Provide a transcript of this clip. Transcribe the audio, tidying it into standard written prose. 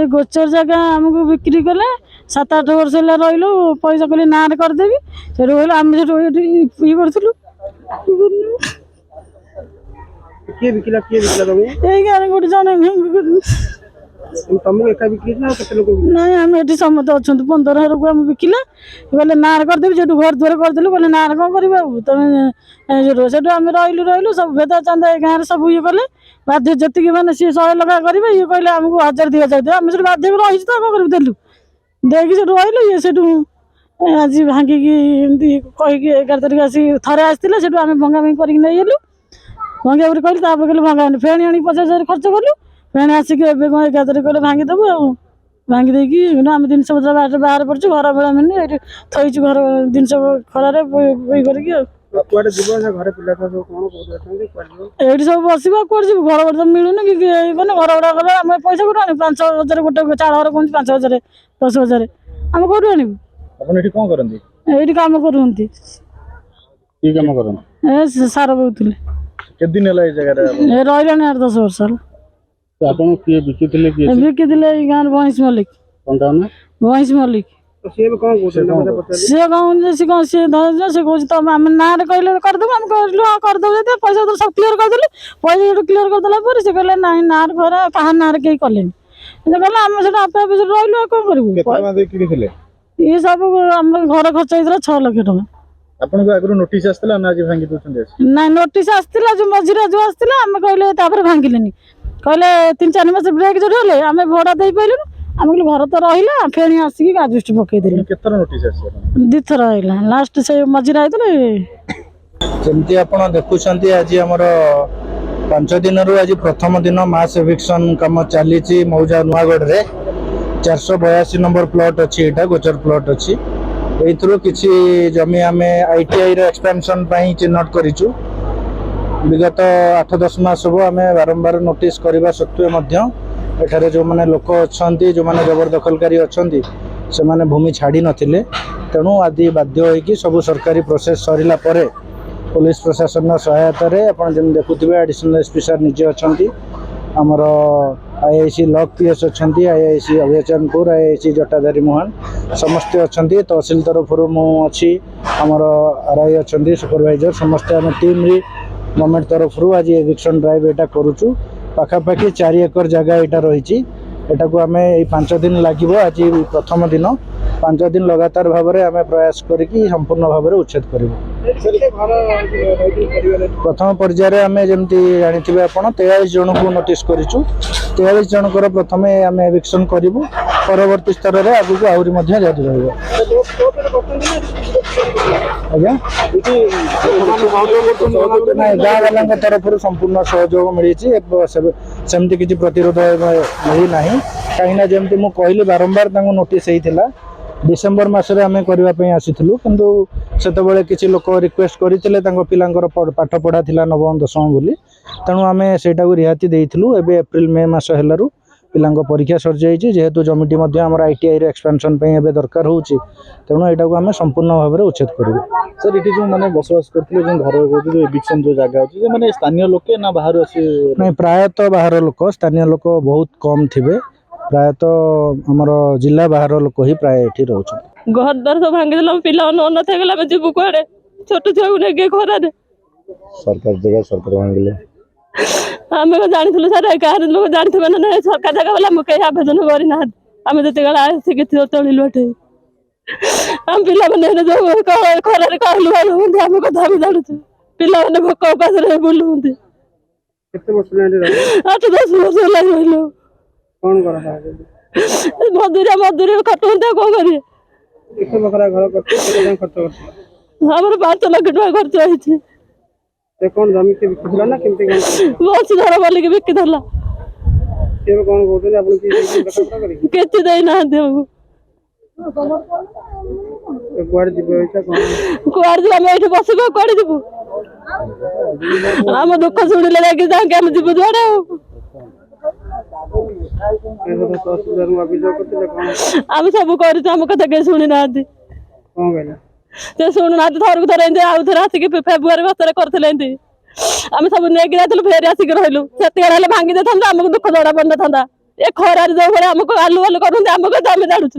गोचर जगह आमको बिक्री कले 7-8 वर्ष रही पैसा कहले ना करदेवी से आम ये करूँ गोटे जन तुमको एका बिक्री ना केते लोग ना आम ये समस्त अच्छा 15,000 को आम बिकिला कहले ना करदेवी जो घर द्वार करदेलु कहले ना कौन कर तुम से आम रही सब भेदा चांदा गाँव सब ये कले बाध्य जी मैंने सी 100 लगा करेंगे ये कहले आमको 1000 2,000 आम से बाध्य रही तो कौन करूँ देलु देखी से रही ये से आज भांगिकी कहीकि 11 तारिख आसी थे आसते से आम भंगाभंगी करके नहीं गलु भंगा भंगी कल कहले भंगा फेणी आनी 50,000 खर्च कलु फेणी आसिक 11 तारिख कहले भांगीदेबू आ भांगी देकी आम जिन पत्र बाहर पड़ू घर बेला मिलनी ये थईचु घर जिन खरार करके कुआडे जीव ना घरे पिला सब कोन कोन एठी सब बसबा कोड जीव घर बड़ मिलुनी कि माने घर बड़ा गले हम पैसा कोड आनी 5,000 गोटे चाल घर कोन 5,000 10,000 हम कोड आनी अपन एठी कोन करंती एठी काम करूंती की काम करन ए सारा बहुतले के दिन होला ए जगह रे ए रहिलानी 8-10 वर्ष तो अपन के बिकिथिले की बिकिथिले गान भैंस मलिक कोनटा ना भैंस मलिक तो से कोन कोन से गाँव से कौन से से कह तो आम ना कहले करदेबू आम कहलु हाँ करदेबू ये पैसा तो सब क्लीयर करदेलु पैसा जो क्लीयर करदेला पर से कहले ना ना घर कहा ना कहीं कलेनि कहले आम से आपे आपे रही कौन करूँ केतना दे किथिले ये सब आम घर खर्च होता 6 लाख टका अपन को आगु नोटिस आस्तला ना जे भांगी दोछन ना नोटिस आसला जो मझिरे जो आसला आम कहले तापर भांगिलेनी कहले 3-4 मास ब्रेक जो हेले आम भड़ा दे पाइलु आम कहले घर तो रहिला फेणी आसिक गाजुस्ट पकई देले केतना नोटिस आसी 2 थर आइला लास्ट से मझिरे आइतले जमती आपण देखुछंती आज हमर 5 दिन रु आज प्रथम दिन मास एविक्शन काम चली मौजा नुआगढ़ रे 482 नंबर प्लॉट अच्छी एटा गोचर प्लॉट अच्छी एथरो किछि जमी आमे आईटीआई रे एक्सपेंशन पई चिन्हट करिछु विगत 8-10 मास हो आमे बारंबार नोटिस करबा सत्वे मध्य एठारे जो माने लोक अछंती जो माने जबरदखलकारी अछंती से माने भूमि छाड़ी नथिले तेणु आदि बाध्य होइकी सब सरकारी प्रोसेस सरिला परे पुलिस प्रशासन सहायता रे आपण जन देखुथिबे एडिशनल एसपी सर निजे अछंती हमर आईआईसी लॉक पीएस अछंती आईआईसी अभयचंदपुर आईआईसी जटाधारी मोहन समस्त अछंती तहसील तरफ मु अछि हमर आरआई अछंती सुपरवाइजर समस्त हम टीम री गवर्नमेंट तरफ आज एविक्शन ड्राइव एटा करूछु पाखापाखि 4 एकर जगह एटा रही एटा को आमे 5 दिन लागिबो आज प्रथम दिन 5 दिन लगातार भाव में आम प्रयास करिकी संपूर्ण भाव में उच्छेद करूँ प्रथम पर्यायर आम जमी जानी आप 43 जन को नोटिस करूँ 43 जनकर प्रथम आम एविक्शन करूँ परवर्ती स्तर में आगू आहरी जारी रहा गाँ वाला तरफ संपूर्ण सहयोग मिली सेमती किसी प्रतिरोध मिलना कहीं जमी मुझे कहली बारंबार नोटिस होता डिसेम्बर मसरे आम करने आसीलु किंतु से किसी लोक रिक्वेस्ट करते पिलांकर पाठ पढ़ा था 9म 10म बोली तेणु आम से रिहाती देलु एवं एप्रिल मे मस हेलू पिला परीक्षा सरी जाइए जेहेतु जमीटी आम आईटीआई एक्सपेंशन दरकार हो तेणु यहाँ को आम संपूर्ण भाव में उच्छेद करूँ सर ये जो मैंने बसवास करते घर जो एविक्शन जो जगह अच्छी मैंने स्थानीय लोक ना बाहर आसी नहीं प्रायतः बाहर लोक स्थानीय लोक बहुत कम थे प्रायतः आमर जिला बाहर लोक ही प्राय ये रोच घर द्वार सब भांगी पिला अन गला जीव कड़े छोट छुआ को नहीं खरा सरकार जगह सरकार भांगिले आम जानी सर गाँव लोग जानते ना सरकार जगह वाला मुझे आवेदन करना आम जो आसिक चलू एटे आम पिला जो खरार कहलु आम कथा भी जानू पिला भोक उपास बुलू 8-10 वर्ष रही कौन करा मजदूरी खटुंते कौन करिए किस बकरा घर करते खर्च करते हमर 5 लाख टका खर्च होइछि ते कौन जमी के बिकला ना केमते बहुत धर बोली के बिक धरला के कौन बोलते अपन की बकरा करी केति देई ना देबू गुआड़ जीव ऐसा कौन कुआर जे हम एठी बसबो कोड़ी देबू हम दुख सुनिले लागे जा के हम जीव जोड़े आम सब करम कथा कहीं शुणी ना शुणु ना थर को थर आउ थे आसिक फेब्रुआरी मास करते आम सब नहीं फेरी आसिक रही से भांगी दे था आमको दुख जड़ा पड़ ना ଏ ଖରାରେ ଯୋଉ ଭଳିଆ ଆମକୁ ଆଲୁ ଆଲୁ କରୁଛନ୍ତି ଆମକୁ ଆମେ ଜାଣୁଛୁ।